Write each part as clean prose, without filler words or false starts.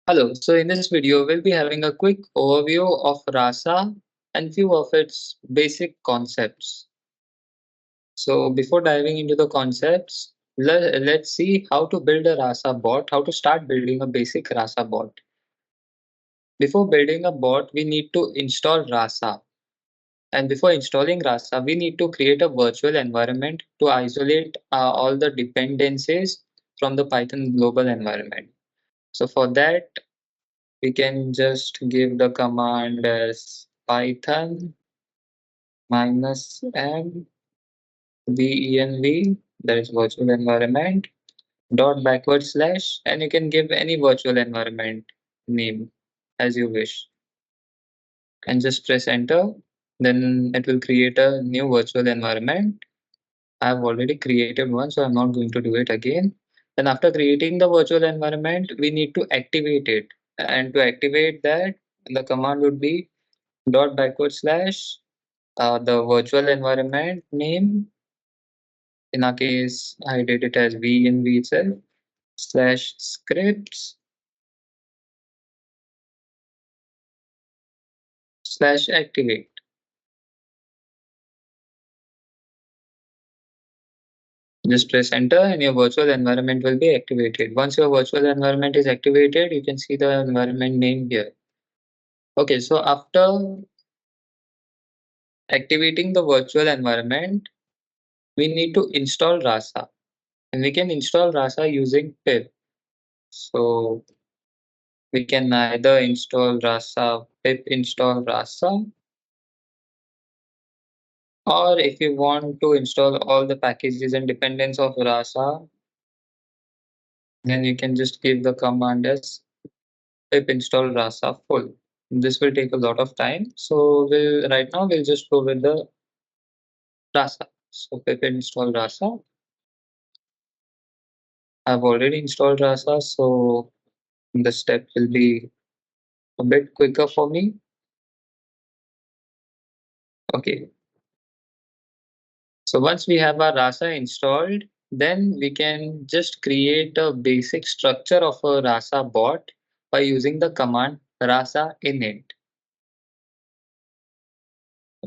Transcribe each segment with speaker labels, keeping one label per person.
Speaker 1: Hello, so in this video, we'll be having a quick overview of Rasa and few of its basic concepts. So before diving into the concepts, let's see how to build a Rasa bot, how to start building a basic Rasa bot. Before building a bot, we need to install Rasa. And before installing Rasa, we need to create a virtual environment to isolate all the dependencies from the Python global environment. So for that, we can just give the command as python -m venv, that is virtual environment, dot backward slash, and you can give any virtual environment name as you wish and just press enter. Then it will create a new virtual environment. I have already created one, so I'm not going to do it again. Then after creating the virtual environment, we need to activate it. And to activate that, the command would be dot backward slash the virtual environment name. In our case, I did it as venv itself slash scripts slash activate. Just press enter and your virtual environment will be activated. Once your virtual environment is activated, you can see the environment name here. Okay, so after activating the virtual environment, we need to install Rasa. And we can install Rasa using pip. So we can either install Rasa, pip install Rasa, or if you want to install all the packages and dependents of Rasa, then you can just give the command as pip install Rasa full. This will take a lot of time. So right now we'll just go with the Rasa. So pip install Rasa. I've already installed Rasa, so the step will be a bit quicker for me. Okay. So once we have our Rasa installed, then we can just create a basic structure of a Rasa bot by using the command Rasa init.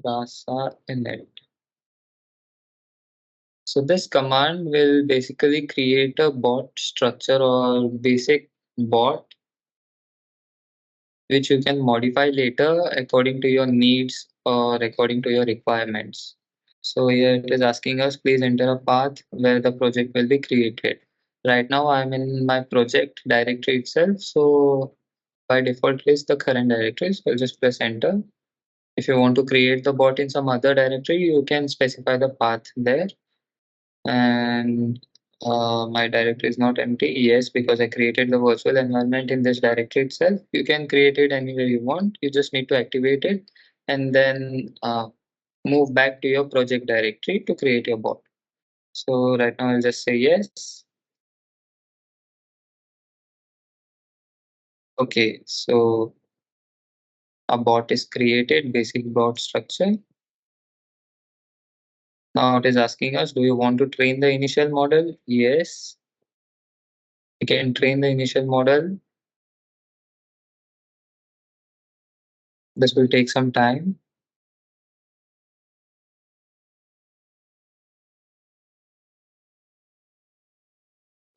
Speaker 1: Rasa init. So this command will basically create a bot structure or basic bot which you can modify later according to your needs or according to your requirements. So here it is asking us, please enter a path where the project will be created. Right now I'm in my project directory itself. So by default it is the current directory. So I'll just press enter. If you want to create the bot in some other directory, you can specify the path there. And my directory is not empty. Yes, because I created the virtual environment in this directory itself. You can create it anywhere you want. You just need to activate it and then move back to your project directory to create your bot. So right now I'll just say yes. Okay, so a bot is created, basic bot structure. Now it is asking us, do you want to train the initial model? Yes. You can train the initial model. This will take some time.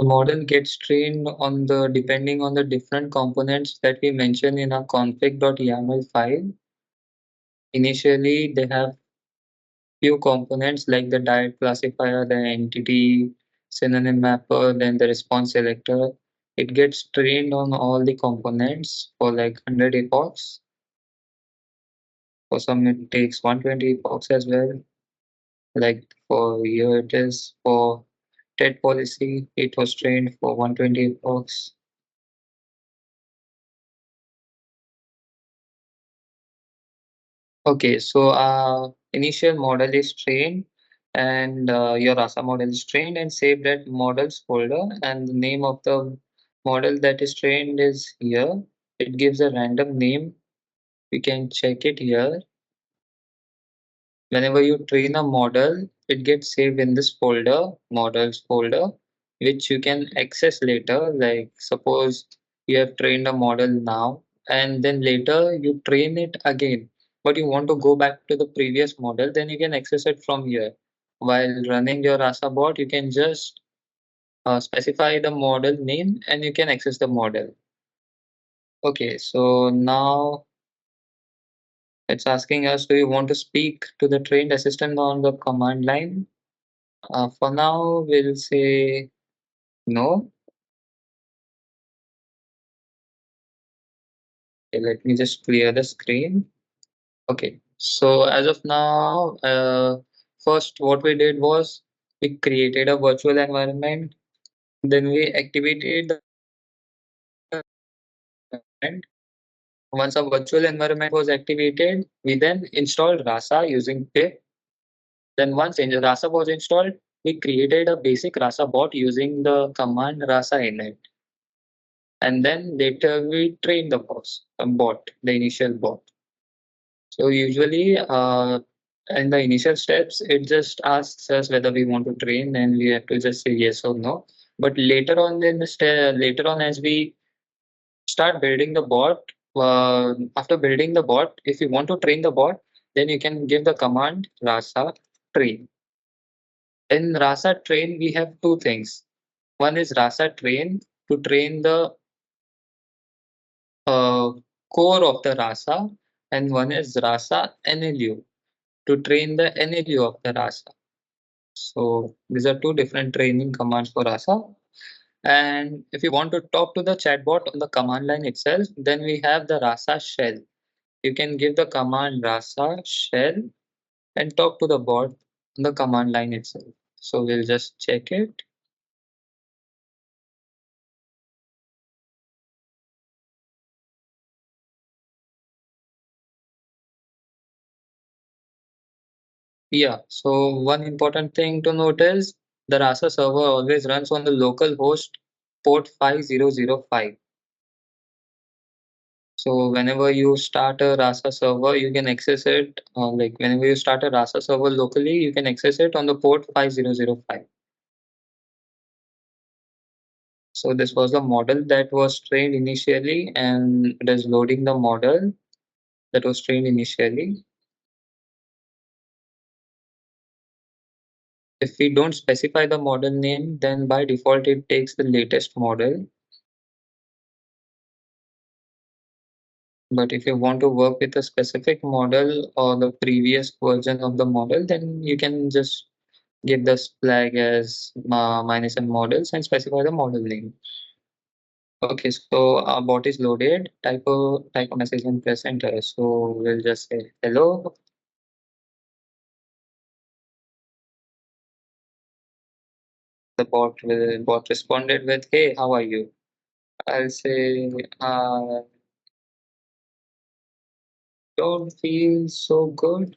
Speaker 1: The model gets trained on the depending on the different components that we mentioned in our config.yaml file. Initially, they have few components like the diet classifier, the entity synonym mapper, then the response selector. It gets trained on all the components for like 100 epochs. For some, it takes 120 epochs as well. Like for here, it is for TED policy, it was trained for 120 epochs. Okay, so initial model is trained and your Rasa model is trained and saved at models folder, and the name of the model that is trained is here. It gives a random name. You can check it here. Whenever you train a model, it gets saved in this folder, models folder, which you can access later. Like suppose You have trained a model now, and then later you train it again. But you want to go back to the previous model, then you can access it from here. While running your Rasa bot, you can just specify the model name and you can access the model. Okay, so now it's asking us, do you want to speak to the trained assistant on the command line? For now, we'll say no. Okay, let me just clear the screen. Okay, so as of now, first what we did was we created a virtual environment, then we activated the environment. Once a virtual environment was activated, we then installed Rasa using pip. Then once Rasa was installed, we created a basic Rasa bot using the command Rasa init. And then later we trained the bot, the initial bot. So usually, in the initial steps, it just asks us whether we want to train, and we have to just say yes or no. But later on, later on, as we start building the bot, after building the bot, if you want to train the bot, then you can give the command Rasa train. In Rasa train, we have two things. One is Rasa train to train the uh, core of the Rasa, and one is Rasa NLU to train the NLU of the Rasa. So these are two different training commands for Rasa. And if you want to talk to the chatbot on the command line itself, then we have the Rasa shell. You can give the command Rasa shell and talk to the bot on the command line itself. So we'll just check it. Yeah, so one important thing to note is the Rasa server always runs on the local host port 5005. So whenever you start a Rasa server, you can access it, like whenever you start a Rasa server locally, you can access it on the port 5005. So this was the model that was trained initially, and it is loading the model that was trained initially. If we don't specify the model name, then by default it takes the latest model. But if you want to work with a specific model or the previous version of the model, then you can just give this flag as minus and models and specify the model name. Okay, so our bot is loaded. Type a message and press enter. So we'll just say hello. The bot responded with, hey, how are you? I'll say don't feel so good.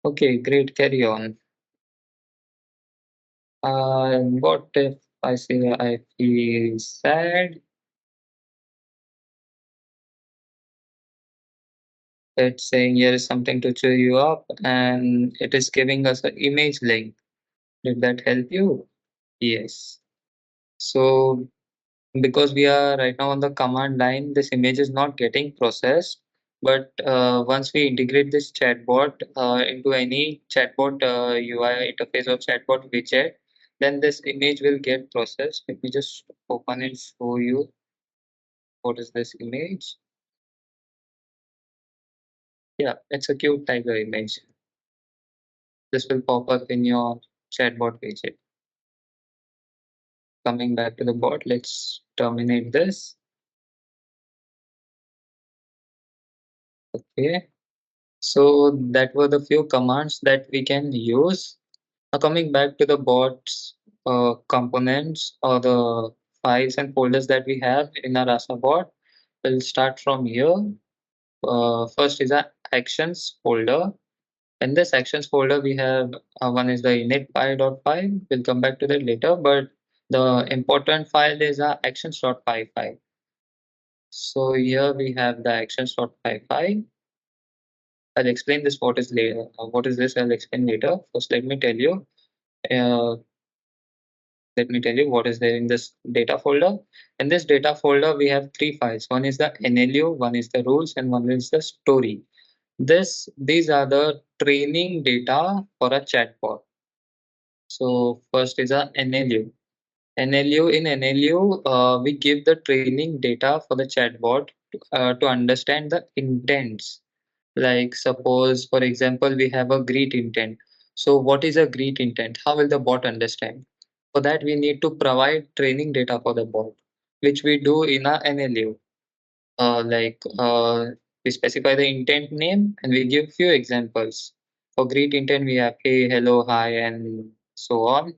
Speaker 1: Okay, great, carry on. What if I say I feel sad? It's saying here is something to cheer you up, and it is giving us an image link. Did that help you? Yes. So because we are right now on the command line, this image is not getting processed. But once we integrate this chatbot into any chatbot UI interface or chatbot widget, then this image will get processed. Let me just open and show you what is this image. Yeah, it's a cute tiger image. This will pop up in your chatbot widget. Coming back to the bot, let's terminate this. Okay. So that were the few commands that we can use. Now coming back to the bot's components or the files and folders that we have in our Rasa bot, we'll start from here. First is our actions folder. In this actions folder, we have one is the init.py. We'll come back to that later, but the important file is our actions.py file. So here we have the actions.py file. I'll explain this what is later. What is this? I'll explain later. First, let me tell you. Let me tell you what is there in this data folder. In this data folder, we have three files. One is the NLU, one is the rules, and one is the story. These are the training data for a chatbot. So first is a NLU. NLU in NLU, we give the training data for the chatbot to understand the intents. Like suppose, for example, we have a greet intent. So what is a greet intent? How will the bot understand? For that, we need to provide training data for the bot, which we do in a NLU. We specify the intent name and we give few examples. For greet intent, we have hey, hello, hi, and so on.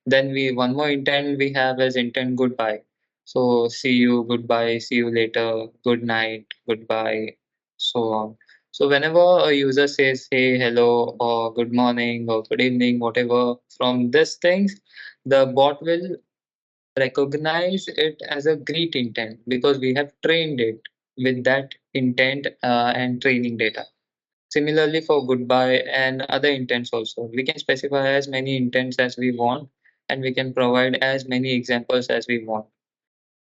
Speaker 1: Then we one more intent we have as intent goodbye. So see you, goodbye, see you later, good night, goodbye, so on. So whenever a user says hey, hello, or good morning, or good evening, whatever from these things, the bot will recognize it as a great intent because we have trained it with that intent and training data. Similarly, for goodbye and other intents also, we can specify as many intents as we want and we can provide as many examples as we want.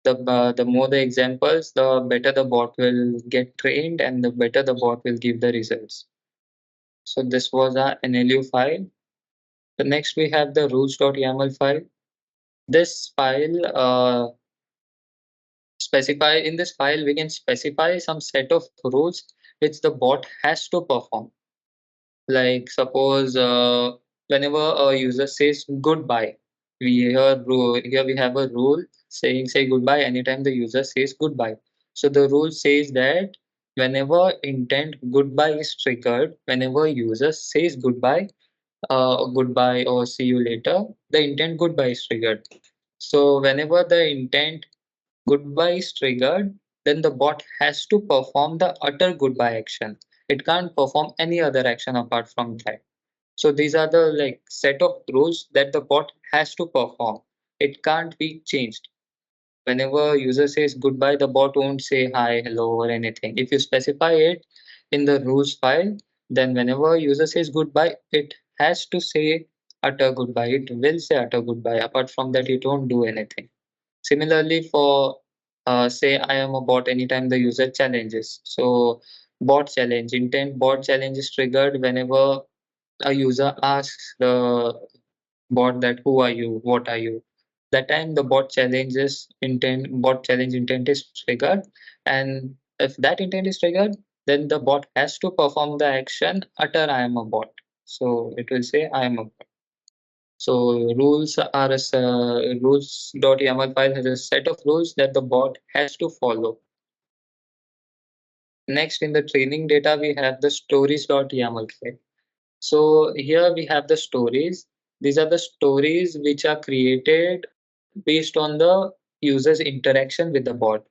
Speaker 1: The more the examples, the better the bot will get trained and the better the bot will give the results. So this was our NLU file. The next we have the rules.yaml file. This file specify in this file we can specify some set of rules which the bot has to perform. Like suppose whenever a user says goodbye, here we have a rule saying say goodbye anytime the user says goodbye. So the rule says that whenever intent goodbye is triggered, whenever user says goodbye, goodbye or see you later, the intent goodbye is triggered. So whenever the intent goodbye is triggered, then the bot has to perform the utter goodbye action. It can't perform any other action apart from that. So these are the like set of rules that the bot has to perform. It can't be changed. Whenever user says goodbye, the bot won't say hi, hello, or anything. If you specify it in the rules file, then whenever user says goodbye, it has to say utter goodbye. It will say utter goodbye. Apart from that, it won't do anything. Similarly, for say I am a bot anytime the user challenges. So bot challenge intent bot challenge is triggered whenever a user asks the bot that who are you, what are you. That time the bot challenge intent is triggered, and if that intent is triggered, then the bot has to perform the action utter I am a bot. So it will say I am a bot. So rules.yaml file has a set of rules that the bot has to follow. Next, in the training data, we have the stories.yaml file. So here we have the stories. These are the stories which are created based on the user's interaction with the bot.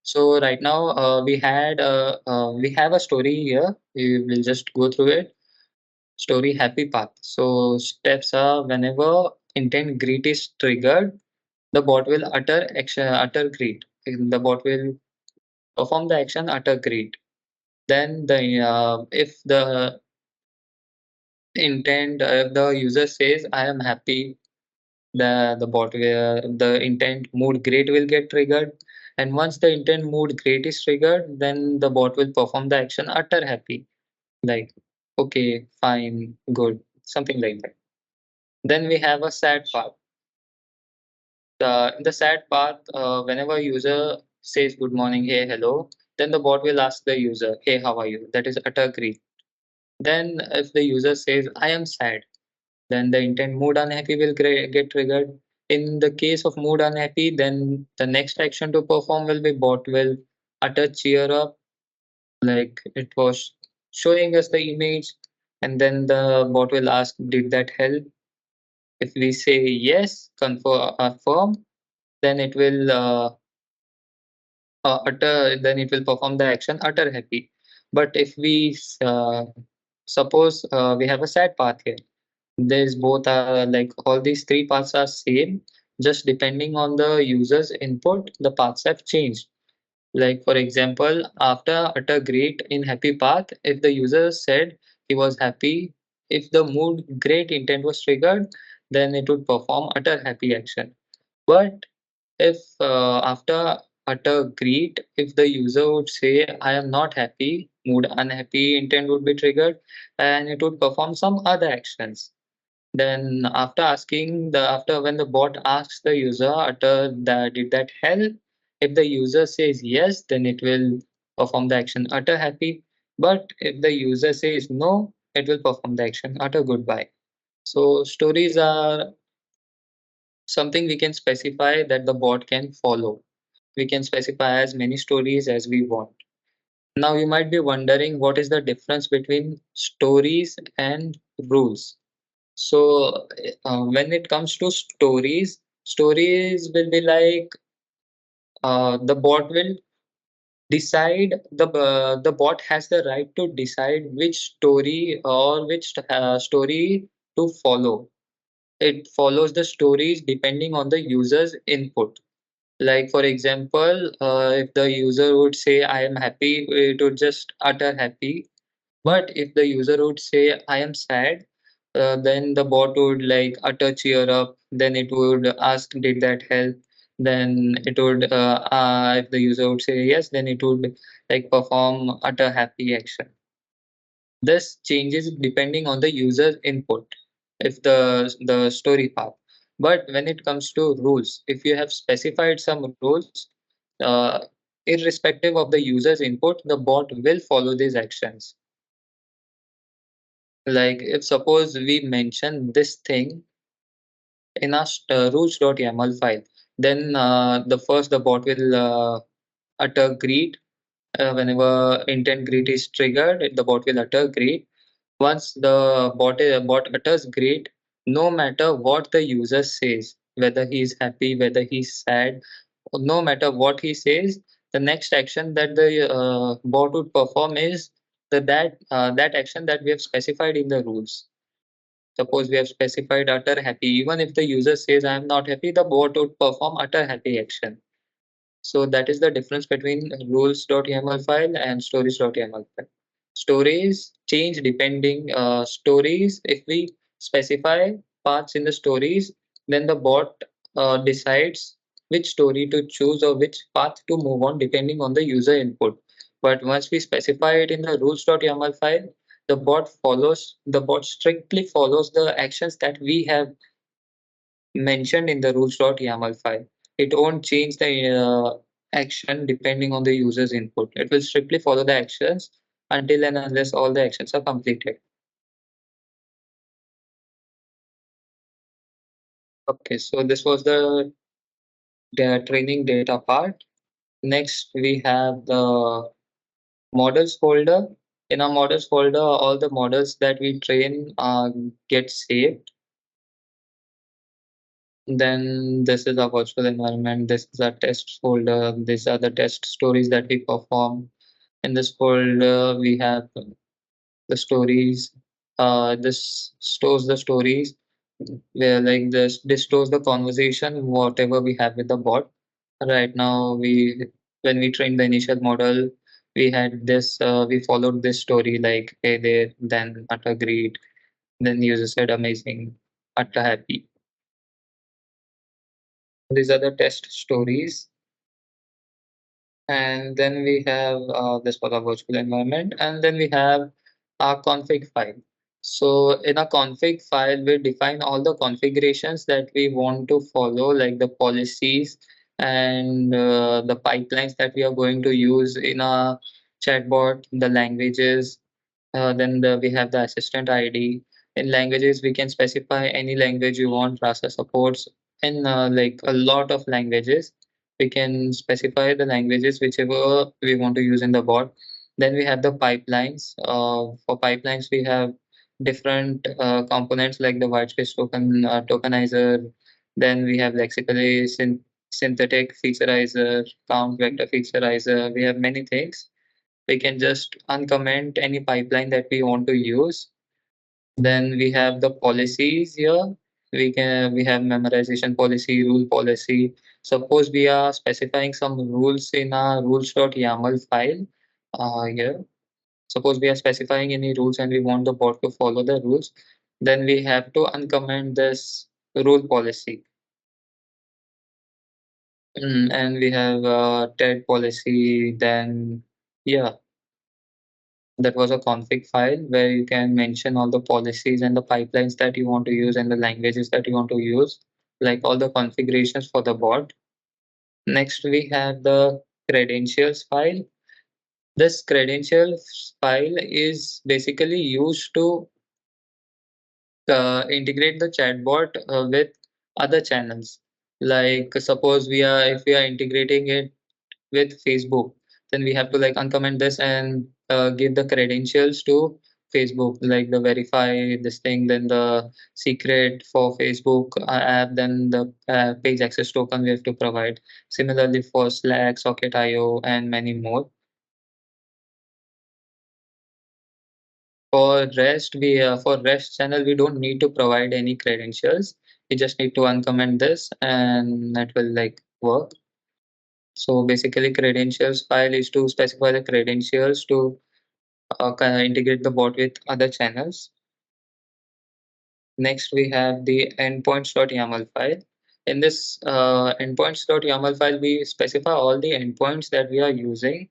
Speaker 1: So right now we have a story here. We will just go through it. Story happy path. So steps are whenever intent greet is triggered, the bot will utter greet. The bot will perform the action utter greet. Then if the user says I am happy, the intent mood great will get triggered. And once the intent mood great is triggered, then the bot will perform the action utter happy. Like okay, fine, good, something like that. Then we have a sad path. In the sad path, whenever user says good morning, hey, hello, then the bot will ask the user, hey, how are you? That is utter greet. Then if the user says, I am sad, then the intent mood unhappy will get triggered. In the case of mood unhappy, then the next action to perform will be bot will utter cheer up, like it was showing us the image, and then the bot will ask, did that help? If we say yes, confirm, affirm, then it will perform the action utter happy. But if we suppose we have a sad path here, there's both are like all these three paths are same, just depending on the user's input, the paths have changed. Like for example, after utter great in happy path, if the user said he was happy, if the mood great intent was triggered, then it would perform utter happy action. But if after utter greet, if the user would say, I am not happy, mood unhappy intent would be triggered and it would perform some other actions. Then after when the bot asks the user, utter that did that help? If the user says yes, then it will perform the action utter happy. But if the user says no, it will perform the action utter goodbye. So stories are something we can specify that the bot can follow. We can specify as many stories as we want. Now you might be wondering what is the difference between stories and rules. So when it comes to stories, stories will be like the bot will decide the bot has the right to decide which story or which story to follow. It follows the stories depending on the user's input. Like for example, if the user would say I am happy, it would just utter happy. But if the user would say I am sad, then the bot would like utter cheer up. Then it would ask, did that help? Then it would, if the user would say yes, then it would like perform utter happy action. This changes depending on the user's input, if the story path. But when it comes to rules, if you have specified some rules, uh, irrespective of the user's input, the bot will follow these actions. Like if suppose we mention this thing in our rules.yaml file, then the bot will utter greet. Whenever intent greet is triggered, the bot will utter greet. Once the bot utters greet, no matter what the user says, whether he is happy, whether he's sad, no matter what he says, the next action that the bot would perform is that action that we have specified in the rules. Suppose we have specified utter happy. Even if the user says I am not happy, the bot would perform utter happy action. So that is the difference between rules.yaml file and stories.yaml file. Stories change depending stories. If we specify paths in the stories, then the bot decides which story to choose or which path to move on depending on the user input. But once we specify it in the rules.yaml file, the bot strictly follows the actions that we have mentioned in the rules.yaml file. It won't change the action depending on the user's input. It will strictly follow the actions until and unless all the actions are completed. Okay, so this was the training data part. Next, we have the models folder. In our models folder, all the models that we train get saved. Then this is our virtual environment. This is our test folder. These are the test stories that we perform. In this folder, we have the stories. This stores the stories where like this stores the conversation, whatever we have with the bot. Right now, when we trained the initial model, we had this, we followed this story like, hey there, then utter great, then user said amazing, utter happy. These are the test stories. And then we have this for the virtual environment, and then we have our config file. So in a config file, we define all the configurations that we want to follow, like the policies and the pipelines that we are going to use in a chatbot, the languages, we have the assistant ID. In languages, we can specify any language you want. Rasa supports in like a lot of languages. We can specify the languages whichever we want to use in the bot. Then we have the pipelines. For pipelines, we have different components like the white space tokenizer. Then we have lexically synthetic featureizer, count vector featureizer. We have many things. We can just uncomment any pipeline that we want to use. Then we have the policies here. We have memorization policy, rule policy. Suppose we are specifying some rules in our rules.yaml file here. Suppose we are specifying any rules and we want the bot to follow the rules, then we have to uncomment this rule policy. And we have TED policy. Then, yeah, that was a config file where you can mention all the policies and the pipelines that you want to use and the languages that you want to use, like all the configurations for the bot. Next, we have the credentials file. This credentials file is basically used to integrate the chatbot with other channels. Like suppose if we are integrating it with Facebook, then we have to like uncomment this and give the credentials to Facebook, like the verify this thing, then the secret for Facebook app, then the page access token we have to provide. Similarly for Slack, Socket.io, and many more. For REST channel, we don't need to provide any credentials. We just need to uncomment this and that will like work. So basically credentials file is to specify the credentials to kind of integrate the bot with other channels. Next, we have the endpoints.yaml file. In this endpoints.yaml file, we specify all the endpoints that we are using.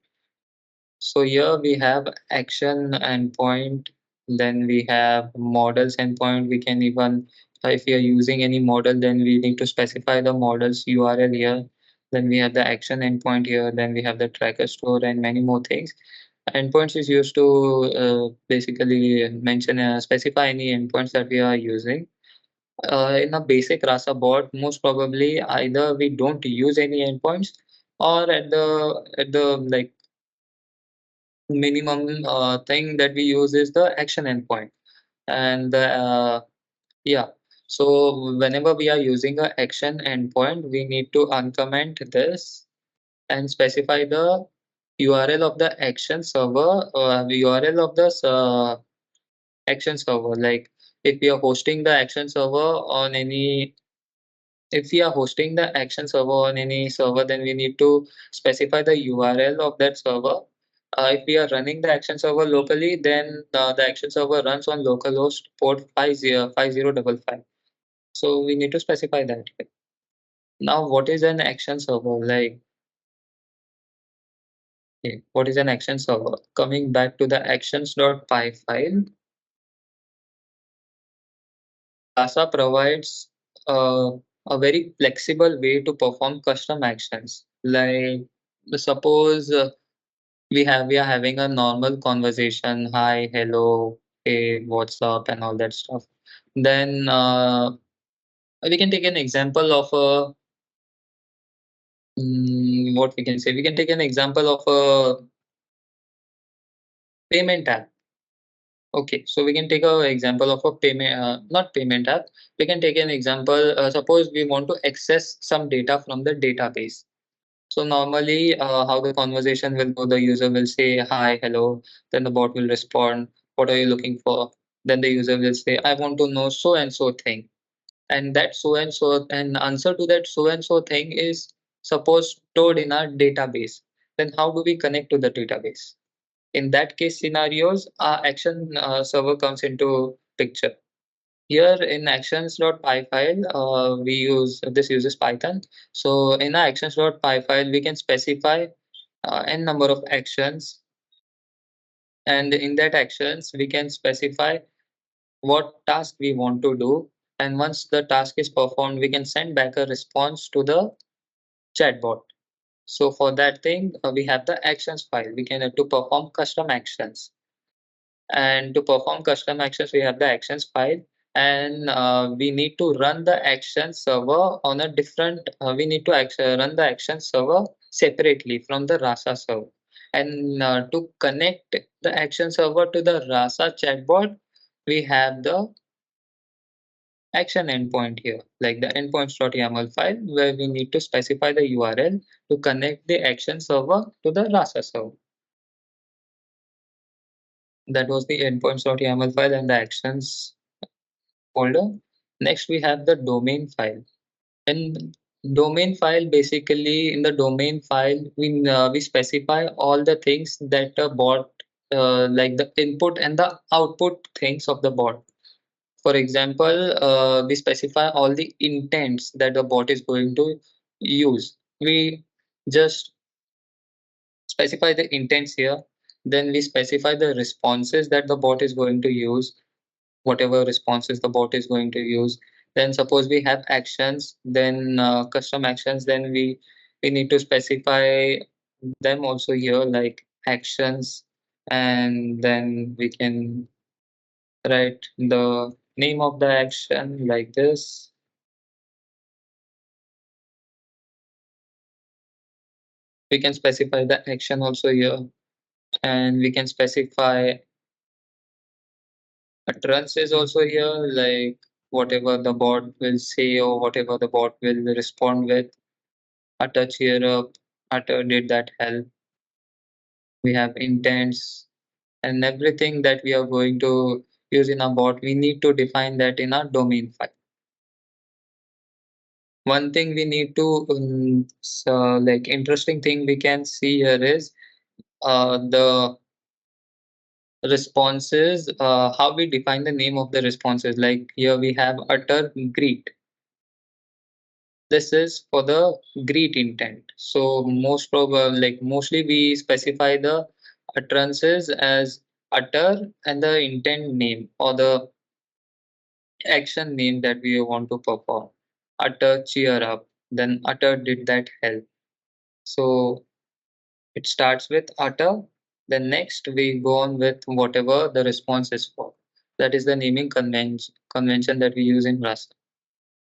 Speaker 1: So here we have action endpoint, then we have models endpoint. We can even, if we are using any model, then we need to specify the model's URL here. Then we have the action endpoint here, then we have the tracker store and many more things. Endpoints is used to basically specify any endpoints that we are using. In a basic Rasa bot, most probably either we don't use any endpoints or at the like minimum thing that we use is the action endpoint. And yeah, so whenever we are using a action endpoint, we need to uncomment this and specify the URL of the action server, URL of the action server. Like if we are hosting the action server on any if we are hosting the action server on any server, then we need to specify the URL of that server. If we are running the action server locally, then the action server runs on localhost port 5055. So we need to specify that. Now, what is an action server? Like, what is an action server? Coming back to the actions.py file, Rasa provides uh, a very flexible way to perform custom actions. Like, suppose we are having a normal conversation, hi, hello, hey, what's up, and all that stuff. Then we can take an example of a what we can say. We can take an example of a payment app. Okay, so we can take a example of a payment, not payment app. We can take an example. Suppose we want to access some data from the database. So normally, how the conversation will go, the user will say, hi, hello. Then the bot will respond, what are you looking for? Then the user will say, I want to know so and so thing. And that so and so, and answer to that so and so thing is suppose stored in our database. Then how do we connect to the database? In that case scenarios, our action server comes into picture. Here in actions.py file, we use this uses Python. So in our actions.py file, we can specify n number of actions, and in that actions, we can specify what task we want to do. And once the task is performed, we can send back a response to the chatbot. So for that thing, we have the actions file. We can to perform custom actions. And to perform custom actions, we have the actions file, and we need to run the action server on a different. We need to run the action server separately from the Rasa server. And to connect the action server to the Rasa chatbot, we have the action endpoint here, like the endpoints.yaml file, where we need to specify the URL to connect the action server to the Rasa server. That was the endpoints.yaml file and the actions folder. Next, we have the domain file. And domain file, basically, in the domain file, we specify all the things that a bot, like the input and the output things of the bot. For example, we specify all the intents that the bot is going to use. We just specify the intents here, then we specify the responses that the bot is going to use, whatever responses the bot is going to use. Then suppose we have actions, then custom actions, then we need to specify them also here, like actions, and then we can write the name of the action like this. We can specify the action also here, and we can specify utterance is also here, like whatever the bot will say or whatever the bot will respond with. Utter cheer up, utter did that help. We have intents and everything that we are going to use in our bot. We need to define that in our domain file. One thing we need to like interesting thing we can see here is the responses, how we define the name of the responses. Like here we have utter greet. This is for the greet intent. So most probably, like mostly we specify the utterances as utter and the intent name or the action name that we want to perform. Utter cheer up, then utter did that help. So it starts with utter, then next we go on with whatever the response is for. That is the naming convention that we use in Rasa.